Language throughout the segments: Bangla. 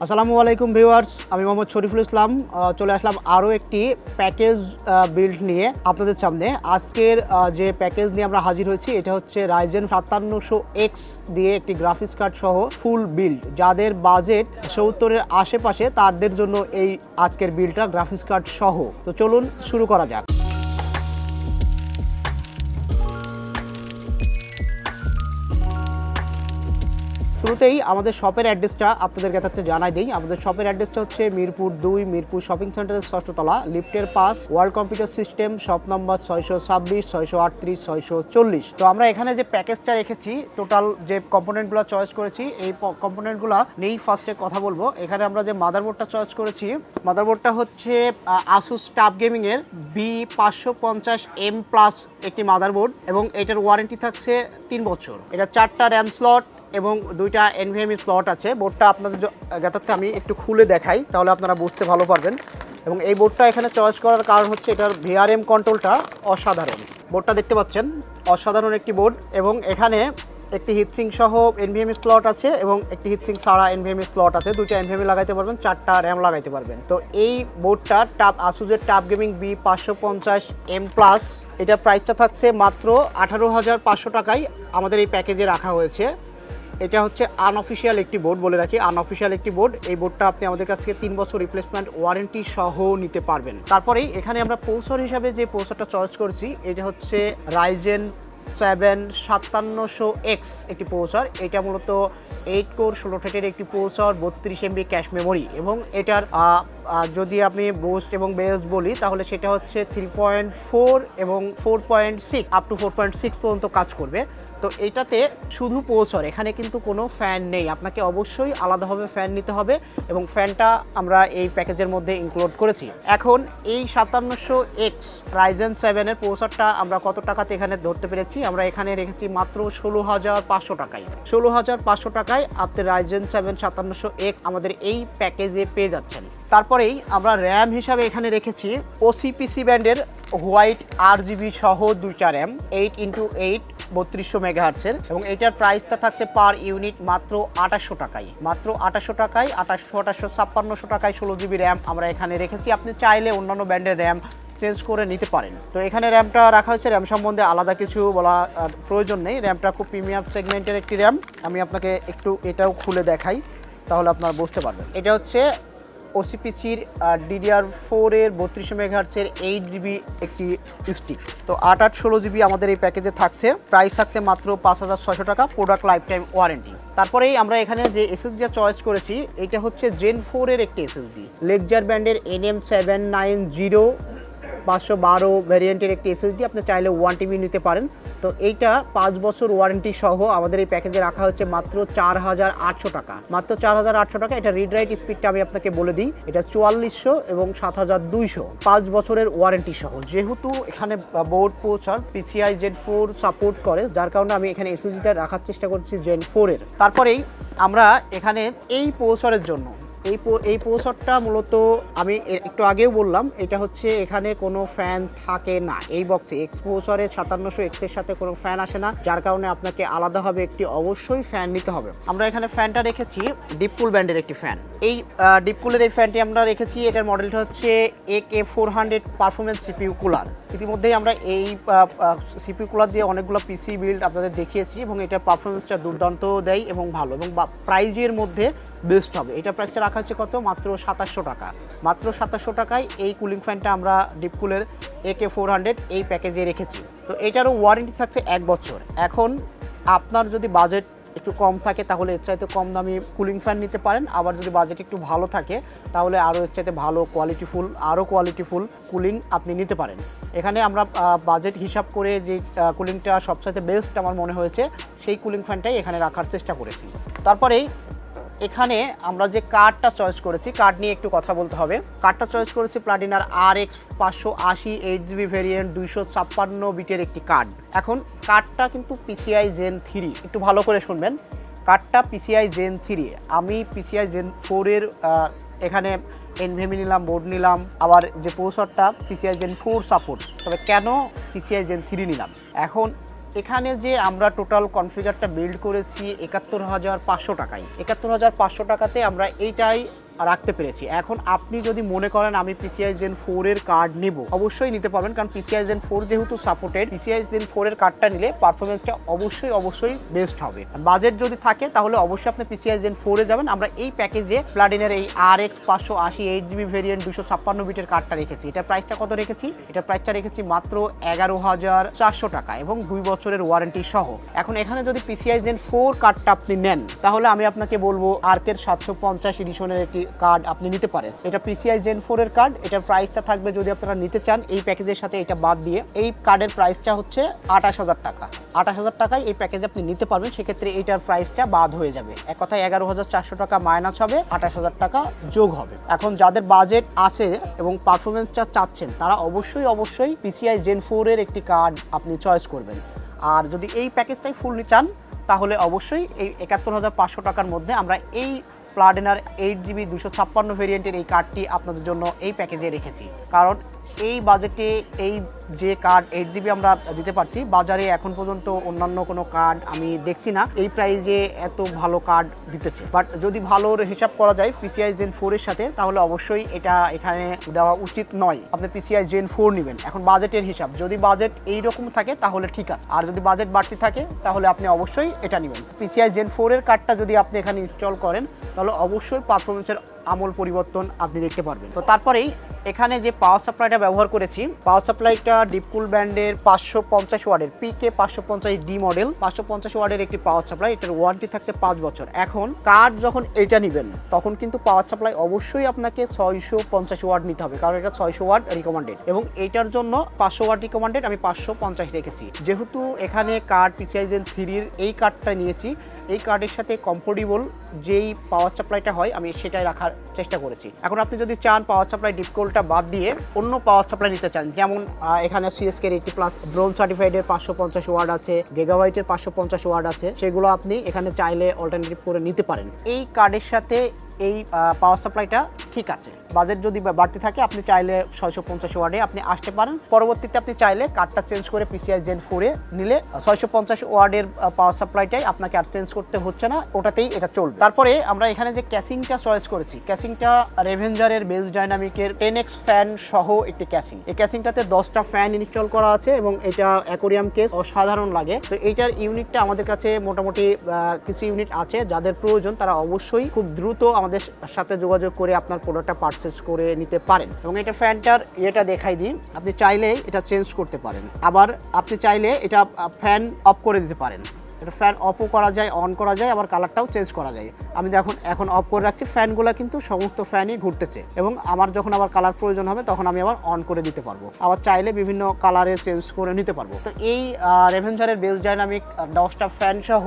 আসসালামু আলাইকুম ভিউয়ার্স, আমি মোহাম্মদ শরীফুল ইসলাম চলে আসলাম আরও একটি প্যাকেজ বিল্ড নিয়ে আপনাদের সামনে। আজকের যে প্যাকেজ নিয়ে আমরা হাজির হয়েছি এটা হচ্ছে Ryzen 5700X দিয়ে একটি গ্রাফিক্স কার্ড সহ ফুল বিল্ড। যাদের বাজেট 70-এর আশেপাশে তাদের জন্য এই আজকের বিল্ডটা গ্রাফিক্স কার্ড সহ। তো চলুন শুরু করা যাক। শুরুতেই আমাদের শপের অ্যাড্রেসটা আপনাদের কাছে জানাই দিই। আমাদের শপের অ্যাড্রেসটা হচ্ছে মিরপুর 2, মিরপুর শপিং সেন্টারের 6ষ্ঠ তলা, লিফটের পাশ, world computer system, shop number 626, 638, 640। তো আমরা এখানে যে প্যাকেজটা রেখেছি, টোটাল যে কম্পোনেন্টগুলো চয়েস করেছি, এই কম্পোনেন্টগুলো নিয়েই ফার্স্টে কথা বলবো। এখানে আমরা যে মাদারবোর্ডটা চয়েস করেছি, মাদারবোর্ডটা হচ্ছে আসুস টাফ গেমিংয়ের B550M+ একটি মাদারবোর্ড এবং এটার ওয়ারেন্টি থাকছে 3 বছর। এটা 4টা র্যাম স্লট এবং 2টা NVMe স্লট আছে। বোর্ডটা আপনাদের জ্ঞাতার্থে আমি একটু খুলে দেখাই, তাহলে আপনারা বুঝতে ভালো পারবেন। এবং এই বোর্ডটা এখানে চয়েস করার কারণ হচ্ছে এটার VRM কন্ট্রোলটা অসাধারণ। বোর্ডটা দেখতে পাচ্ছেন, অসাধারণ একটি বোর্ড। এবং এখানে একটি হিটসিং সহ NVMe স্লট আছে এবং একটি হিটসিং ছাড়া NVMe স্লট আছে। 2টা NVMe লাগাইতে পারবেন, 4টা র্যাম লাগাইতে পারবেন। তো এই বোর্ডটা আসুসের টাফ গেমিং B550M+, এটার প্রাইসটা থাকছে মাত্র 18,500 টাকায় আমাদের এই প্যাকেজে রাখা হয়েছে। এটা হচ্ছে আনঅফিসিয়াল একটি বোর্ড, বলে রাখি, আনঅফিসিয়াল একটি বোর্ড। এই বোর্ডটা আপনি আমাদের কাছ থেকে 3 বছর রিপ্লেসমেন্ট ওয়ারেন্টি সহ নিতে পারবেন। তারপরেই এখানে আমরা প্রসেসর হিসাবে যে প্রসেসরটা চয়েস করেছি এটা হচ্ছে Ryzen 5700X একটি প্রসেসর। এটা মূলত 8 কোর 16 থ্রেডের একটি প্রসেসর, 32 MB ক্যাশ মেমোরি। এবং এটার যদি আপনি বুস্ট এবং বেস বলি তাহলে সেটা হচ্ছে 3.4 এবং 4.6 আপ টু 4.6 পর্যন্ত কাজ করবে। তো এটাতে শুধু প্রসেসর, এখানে কিন্তু কোনো ফ্যান নেই। আপনাকে অবশ্যই আলাদাভাবে ফ্যান নিতে হবে এবং ফ্যানটা আমরা এই প্যাকেজের মধ্যে ইনক্লুড করেছি। এখন এই 5700X Ryzen 7-এর প্রসেসরটা আমরা কত টাকাতে এখানে ধরতে পেরেছি? আমরা এখানে রেখেছি মাত্র 16,500 টাকায়। 16,500 টাকায় আপনি Ryzen 7 5700X আমাদের এই প্যাকেজে পেয়ে যাচ্ছেন। তারপরেই আমরা র্যাম হিসাবে এখানে রেখেছি OCPC ব্যান্ডের হোয়াইট RGB সহ 2টা র্যাম, 8x8 3200 মেগাহার্টজের। এবং এটার প্রাইসটা থাকছে পার ইউনিট মাত্র 2800 টাকায়। মাত্র 2800 টাকায়, 5800 টাকায় 16 GB র্যাম আমরা এখানে রেখেছি। আপনি চাইলে অন্যান্য ব্র্যান্ডের র্যাম চেঞ্জ করে নিতে পারেন। তো এখানে র্যামটা রাখা হয়েছে, র্যাম সম্বন্ধে আলাদা কিছু বলা প্রয়োজন নেই। র্যামটা খুব প্রিমিয়াম সেগমেন্টের একটি র্যাম। আমি আপনাকে একটু এটাও খুলে দেখাই, তাহলে আপনারা বুঝতে পারবেন। এটা হচ্ছে OCPCর DDR4-এর 3200 মেগাহার্টজের 8 GB একটি স্টিক। তো 8 16 GB আমাদের এই প্যাকেজে থাকছে। প্রাইস থাকছে মাত্র 5,600 টাকা, প্রোডাক্ট লাইফ টাইম ওয়ারেন্টি। তারপরেই আমরা এখানে যে SSD চয়েস করেছি এটা হচ্ছে Gen 4-এর একটি SSD, লেকজার ব্যান্ডের NM790 512 ভ্যারিয়েন্টের একটি SSD। আপনি চাইলে 1 TB নিতে পারেন। তো এইটা 5 বছর ওয়ারেন্টি সহ আমাদের এই প্যাকেজে রাখা হচ্ছে মাত্র 4,800 টাকা। মাত্র 4,800 টাকা। এটা রিড রাইট স্পিডটা আমি আপনাকে বলে দিই, এটা 4400 এবং 7200, 5 বছরের ওয়ারেন্টি সহ। যেহেতু এখানে board processor PCI Gen 4 support করে, যার কারণে আমি এখানে SSDটা রাখার চেষ্টা করছি Gen 4-এর। তারপরেই আমরা এখানে এই প্রসেসরের জন্য এই প্রসেসরটা মূলত আমি একটু আগেও বললাম, এটা হচ্ছে এখানে কোনো ফ্যান থাকে না এই বক্সে। এক্স প্রসেসরের 5700X এর সাথে কোনো ফ্যান আসে না, যার কারণে আপনাকে আলাদাভাবে একটি অবশ্যই ফ্যান নিতে হবে। আমরা এখানে ফ্যানটা রেখেছি ডিপকুল ব্র্যান্ডের একটি ফ্যান। এই ডিপকুলের এই ফ্যানটি আমরা রেখেছি, এটার মডেলটা হচ্ছে AK400 পারফরমেন্স CPU কুলার। ইতিমধ্যেই আমরা এই CPU কুলার দিয়ে অনেকগুলো PC বিল্ড আপনাদের দেখিয়েছি এবং এটার পারফরমেন্সটা দুর্দান্ত দেয় এবং ভালো, এবং প্রাইজের মধ্যে বেস্ট হবে। এটা প্রাইসটা রাখা হচ্ছে কত? মাত্র 2700 টাকা। মাত্র 2700 টাকায় এই কুলিং ফ্যানটা আমরা ডিপকুলের AK400 এই প্যাকেজে রেখেছি। তো এটারও ওয়ারেন্টি থাকছে 1 বছর। এখন আপনার যদি বাজেট একটু কম থাকে তাহলে এর চাইতে কম দামি কুলিং ফ্যান নিতে পারেন। আবার যদি বাজেট একটু ভালো থাকে তাহলে আরও এর চাইতে ভালো কোয়ালিটিফুল কুলিং আপনি নিতে পারেন। এখানে আমরা বাজেট হিসাব করে যে কুলিংটা সবচাইতে বেস্ট আমার মনে হয়েছে সেই কুলিং ফ্যানটাই এখানে রাখার চেষ্টা করেছি। তারপরেই এখানে আমরা যে কার্ডটা চয়েস করেছি, কার্ড নিয়ে একটু কথা বলতে হবে। কার্ডটা চয়েস করেছি প্লাটিনার RX 580 8 GB ভ্যারিয়েন্ট 256 বিটের একটি কার্ড। এখন কার্ডটা কিন্তু PCI Gen 3, একটু ভালো করে শুনবেন। কার্ডটা PCI Gen 3, আমি PCI Gen 4-এর এখানে NVMe নিলাম, বোর্ড নিলাম, আবার যে প্রসেসরটা PCI Gen 4 সাপোর্ট। তবে কেন PCI Gen 3 নিলাম? এখন এখানে যে আমরা টোটাল কনফিগারটা বিল্ড করেছি ৭১,৫০০ টাকায়, ৭১,৫০০ টাকাতে আমরা এইটাই রাখতে পেরেছি। এখন আপনি যদি মনে করেন আমি PCI Gen 4 এর কার্ড নেব, অবশ্যই নিতে পারবেন, কারণ PCI Gen 4 যেহেতু সাপোর্টেড, PCI Gen 4 এর কার্ডটা নিলে পারফরমেন্সটা অবশ্যই বেস্ট হবে। বাজেট যদি থাকে তাহলে অবশ্যই আপনি PCI Gen 4 এ যাবেন। আমরা এই প্যাকেজে প্লাটিনার এই RX 580 8GB ভেরিয়েন্ট 256 বিটের কার্ডটা রেখেছি। এটার প্রাইসটা কত রেখেছি? এটার প্রাইসটা রেখেছি মাত্র 11,400 টাকা এবং 2 বছরের ওয়ারেন্টি সহ। এখন এখানে যদি PCI Gen 4 কার্ডটা আপনি নেন তাহলে আমি আপনাকে বলবো আর্কের 750 এডিশনের একটি কার্ড আপনি নিতে পারেন। এটা PCI Gen 4 এর কার্ড। এটার প্রাইসটা থাকবে, যদি আপনারা নিতে চান এই প্যাকেজের সাথে এটা বাদ দিয়ে, এই কার্ডের প্রাইসটা হচ্ছে 28,000 টাকা। 28,000 টাকায় এই প্যাকেজে আপনি নিতে পারবেন। সেক্ষেত্রে এইটার প্রাইসটা বাদ হয়ে যাবে। এক কথায় 11,400 টাকা মাইনাস হবে, 28,000 টাকা যোগ হবে। এখন যাদের বাজেট আছে এবং পারফরমেন্সটা চাচ্ছেন তারা অবশ্যই PCI Gen 4 এর একটি কার্ড আপনি চয়েস করবেন। আর যদি এই প্যাকেজটাই ফুললি চান তাহলে অবশ্যই এই ৭১,৫০০ টাকার মধ্যে আমরা এই প্লাটিনার 8GB 256 ভেরিয়েন্টের এই কার্ডটি আপনাদের জন্য এই প্যাকেজে রেখেছি। কারণ এই বাজেটে এই যে কার্ড 8GB আমরা দিতে পারছি, বাজারে এখন পর্যন্ত অন্যান্য কোনো কার্ড আমি দেখছি না এই প্রাইজে এত ভালো কার্ড দিতেছে। বাট যদি ভালোর হিসাব করা যায় PCI Gen 4 এর সাথে তাহলে অবশ্যই এটা এখানে দেওয়া উচিত নয়। আপনি PCI Gen 4 নেবেন। এখন বাজেটের হিসাব, যদি বাজেট এইরকম থাকে তাহলে ঠিক আছে, আর যদি বাজেট বাড়তি থাকে তাহলে আপনি অবশ্যই এটা নেবেন। PCI Gen 4 এর কার্ডটা যদি আপনি এখানে ইনস্টল করেন তাহলে অবশ্যই পারফরমেন্সের আমূল পরিবর্তন আপনি দেখতে পারবেন। তো তারপরেই এখানে যে পাওয়ার সাপ্লাইটা ব্যবহার করেছি, পাওয়ার সাপ্লাইটা ডিপকুল ব্র্যান্ডের 550 ওয়াটের PK 550D মডেল, 550 ওয়াটের একটি পাওয়ার সাপ্লাই। এটার ওয়ারেন্টি থাকতে 5 বছর। এখন কার্ড যখন এটা নেবেন তখন কিন্তু পাওয়ার সাপ্লাই অবশ্যই আপনাকে 650 ওয়াট নিতে হবে, কারণ এটা 600 ওয়াট রিকমেন্ডেড এবং এটার জন্য 500 ওয়াট রিকমেন্ডেড, আমি 550 রেখেছি। যেহেতু এখানে কার্ড PCI Gen 3 এর এই কার্ডটা নিয়েছি, এই কার্ডের সাথে কমফোর্টেবল যেই পাওয়ার সাপ্লাইটা হয় আমি সেটাই রাখার চেষ্টা করেছি। এখন আপনি যদি চান পাওয়ার সাপ্লাই ডিপকোলটা বাদ দিয়ে অন্য পাওয়ার সাপ্লাই নিতে চান, যেমন এখানে CSK এর 80+ ব্রোঞ্জ সার্টিফাইডের 550 ওয়াট আছে, গিগাবাইটের 550 ওয়াট আছে, সেগুলো আপনি এখানে চাইলে অল্টারনেটিভ করে নিতে পারেন। এই কার্ডের সাথে এই পাওয়ার সাপ্লাইটা ঠিক আছে। বাজেট যদি বাড়তি থাকে আপনি চাইলে 650 ওয়াটে আপনি আসতে পারেন। পরবর্তীতে আপনি চাইলে কার্ডটা চেঞ্জ করে PCI Gen 4 এ নিলে 650 ওয়াটের পাওয়ার সাপ্লাইটাই আপনাকে আর চেঞ্জ করতে হচ্ছে না, ওটাতেই এটা চলবে। তারপরে আমরা এখানে যে ক্যাসিংটা চয়েস করেছি, ক্যাসিংটা রেভেঞ্জারের বেস ডাইনামিকের 10X ফ্যান সহ একটি ক্যাসিং। এই ক্যাসিংটাতে 10টা ফ্যান ইনস্টল করা আছে এবং এটা অ্যাকোরিয়াম কেস অসাধারণ লাগে। তো এইটার ইউনিটটা আমাদের কাছে মোটামুটি কিছু ইউনিট আছে, যাদের প্রয়োজন তারা অবশ্যই খুব দ্রুত আমাদের সাথে যোগাযোগ করে আপনার প্রোডাক্টটা পারচেজ করে নিতে পারেন। এবং এটা ফ্যানটার এটা দেখাই দিই, আপনি চাইলে এটা চেঞ্জ করতে পারেন, আবার আপনি চাইলে এটা ফ্যান অফ করে দিতে পারেন। এটা ফ্যান অফও করা যায়, অন করা যায়, আবার কালারটাও চেঞ্জ করা যায়। আমি এখন অফ করে রাখছি, ফ্যানগুলো কিন্তু সমস্ত ফ্যানই ঘুরতেছে এবং আমার যখন আবার কালার প্রয়োজন হবে তখন আমি আবার অন করে দিতে পারবো, আবার চাইলে বিভিন্ন কালারে চেঞ্জ করে নিতে পারবো। তো এই রেভেঞ্জারের বেস ডাইনামিক 10টা ফ্যান সহ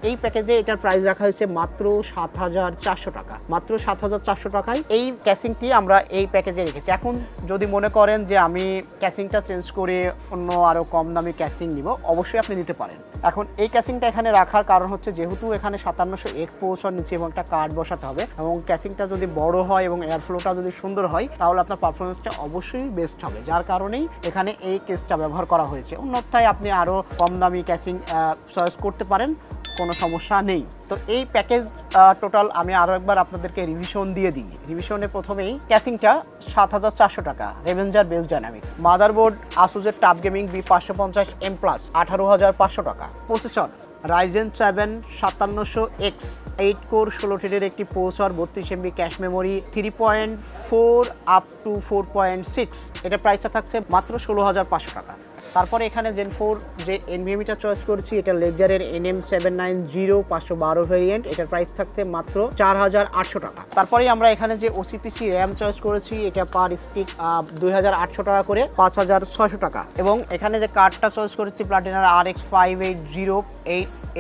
এই প্যাকেজে এটার প্রাইস রাখা হয়েছে মাত্র 7,400 টাকা। মাত্র 7,400 টাকায় এই ক্যাসিংটি আমরা এই প্যাকেজে রেখেছি। এখন যদি মনে করেন যে আমি ক্যাসিংটা চেঞ্জ করে অন্য আরও কম দামি ক্যাসিং নিব, অবশ্যই আপনি নিতে পারেন। এখন এই ক্যাসিংটা এখানে রাখার কারণ হচ্ছে যেহেতু এখানে 5700X পোর্শন নিচে এবং একটা কার্ড বসাতে হবে এবং ক্যাসিংটা যদি বড় হয় এবং এয়ার ফ্লোটা যদি সুন্দর হয় তাহলে আপনার পারফরমেন্সটা অবশ্যই বেস্ট হবে, যার কারণেই এখানে এই কেসটা ব্যবহার করা হয়েছে। অন্যথায় আপনি আরও কম দামি ক্যাসিং চয়েস করতে পারেন, কোনো সমস্যা নেই। তো এই প্যাকেজ টোটাল আমি আরও একবার আপনাদেরকে রিভিশন দিয়ে দিই। রিভিশনে প্রথমেই ক্যাসিংটা 7,400 টাকা, রেভেঞ্জার বেস ডাইনামিক। মাদারবোর্ড আসুসের টাফ গেমিং B550M+, 18,500 টাকা। প্রসেসর Ryzen 7 5700X 8 কোর 16 থ্রেডের একটি processor, 32 MB cache memory, 3.4 up to 4.6। এটা প্রাইসটা থাকছে মাত্র 16,500 টাকা। তারপরে এখানে Gen 4 যে NVMeটা চয়েস করছি, এটা লেজারের NM790 512 ভেরিয়েন্ট, এটার প্রাইস থাকছে মাত্র 4,800 টাকা। তারপরে আমরা এখানে যে OCPC RAM চয়েস করেছি, এটা পার স্টিক 2,800 টাকা করে 5,600 টাকা। এবং এখানে যে কার্ডটা চয়েস করেছি প্লাটিনার RX 580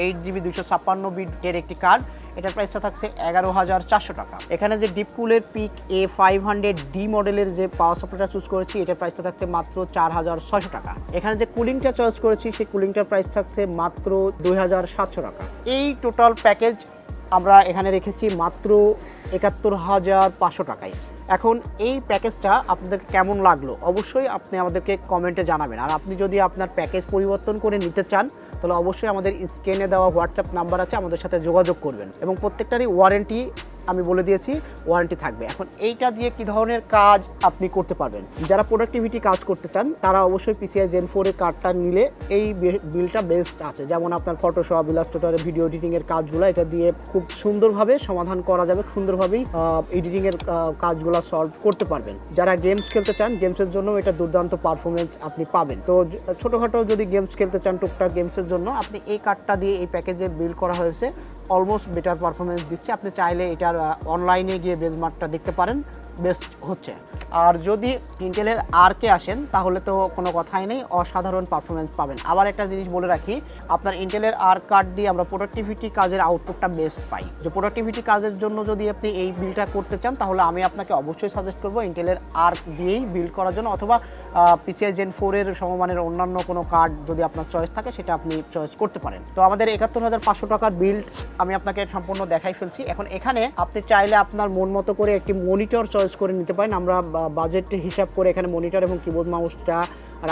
8GB 256 বিটের একটি কার্ড, এটার প্রাইসটা থাকছে 11,400 টাকা। এখানে যে ডিপকুলের পিক A500D মডেলের যে পাওয়ার সাপ্লাইটা চুজ করেছি, এটার প্রাইসটা থাকছে মাত্র 4,600 টাকা। এখানে যে কুলিংটা চয়েস করেছি সেই কুলিংটার প্রাইস থাকছে মাত্র 2,700 টাকা। এই টোটাল প্যাকেজ আমরা এখানে রেখেছি মাত্র ৭১,৫০০ টাকায়। এখন এই প্যাকেজটা আপনাদের কেমন লাগলো অবশ্যই আপনি আমাদেরকে কমেন্টে জানাবেন। আর আপনি যদি আপনার প্যাকেজ পরিবর্তন করে নিতে চান তাহলে অবশ্যই আমাদের স্ক্রিনে দেওয়া হোয়াটসঅ্যাপ নাম্বার আছে, আমাদের সাথে যোগাযোগ করবেন। এবং প্রত্যেকটারই ওয়ারেন্টি আমি বলে দিয়েছি, ওয়ারেন্টি থাকবে। এখন এইটা দিয়ে কি ধরনের কাজ আপনি করতে পারবেন, যারা প্রোডাক্টিভিটি কাজ করতে চান তারা অবশ্যই PCI Gen 4 এর কার্ডটা নিলে এই বিলটা বেস্ট আছে। যেমন আপনার ফটোশপ, ইলাস্ট্রেটরের ভিডিও এডিটিংয়ের কাজগুলো এটা দিয়ে খুব সুন্দরভাবে সমাধান করা যাবে, সুন্দরভাবেই এডিটিংয়ের কাজগুলো সলভ করতে পারবেন। যারা গেমস খেলতে চান গেমসের জন্য এটা দুর্দান্ত পারফরমেন্স আপনি পাবেন। তো ছোটোখাটো যদি গেমস খেলতে চান টুকটাক গেমসের জন্য আপনি এই কার্ডটা দিয়ে এই প্যাকেজে বিল্ড করা হয়েছে, অলমোস্ট বেটার পারফরমেন্স দিচ্ছে। আপনি চাইলে এটার অনলাইনে গিয়ে বেঞ্চমার্কটা দেখতে পারেন, বেস্ট হচ্ছে। আর যদি ইন্টেলের আরকে আসেন তাহলে তো কোনো কথাই নেই, অসাধারণ পারফরমেন্স পাবেন। আবার একটা জিনিস বলে রাখি, আপনার ইন্টেলের আর কার্ড দিয়ে আমরা প্রোডাক্টিভিটি কাজের আউটপুটটা বেস্ট পাই। যে প্রোডাক্টিভিটি কাজের জন্য যদি আপনি এই বিলটা করতে চান তাহলে আমি আপনাকে অবশ্যই সাজেস্ট করবো ইন্টেলের আর্ক দিয়েই বিল্ড করার জন্য, অথবা PCI Gen 4 এর সমমানের অন্যান্য কোনো কার্ড যদি আপনার চয়েস থাকে সেটা আপনি চয়েস করতে পারেন। তো আমাদের ৭১,৫০০ টাকার বিল্ড আমি আপনাকে সম্পূর্ণ দেখাই ফেলছি। এখন এখানে আপনি চাইলে আপনার মন মতো করে একটি মনিটর চয়েস করে নিতে পারেন। আমরা বাজেট হিসাব করে এখানে মনিটর এবং কিবোর্ড মাউসটা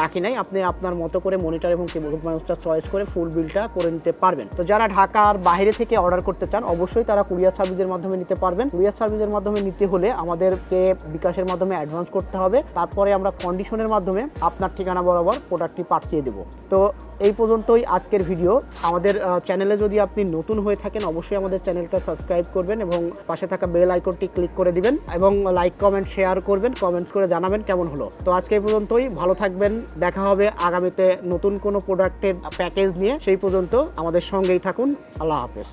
রাখি নাই, আপনি আপনার মতো করে মনিটর এবং কিবোর্ড মাউসটা চয়েস করে ফুল বিলটা করে নিতে পারবেন। তো যারা ঢাকার বাইরে থেকে অর্ডার করতে চান অবশ্যই তারা কুরিয়ার সার্ভিসের মাধ্যমে নিতে পারবেন। কুরিয়ার সার্ভিসের মাধ্যমে নিতে হলে আমাদেরকে বিকাশের মাধ্যমে অ্যাডভান্স করতে হবে, তারপরে আমরা কন্ডিশনের মাধ্যমে আপনার ঠিকানা বরাবর প্রোডাক্টটি পাঠিয়ে দেব। তো এই পর্যন্তই আজকের ভিডিও। আমাদের চ্যানেলে যদি আপনি নতুন হয়ে থাকেন অবশ্যই আমাদের চ্যানেলটা সাবস্ক্রাইব করবেন এবং পাশে থাকা বেল আইকনটি ক্লিক করে দিবেন এবং লাইক কমেন্ট শেয়ার করবেন, কমেন্ট করে জানাবেন কেমন হলো। তো আজকে এই পর্যন্তই, ভালো থাকবেন, দেখা হবে আগামীতে নতুন কোনো প্রোডাক্টের প্যাকেজ নিয়ে। সেই পর্যন্ত আমাদের সঙ্গেই থাকুন, আল্লাহ হাফেজ।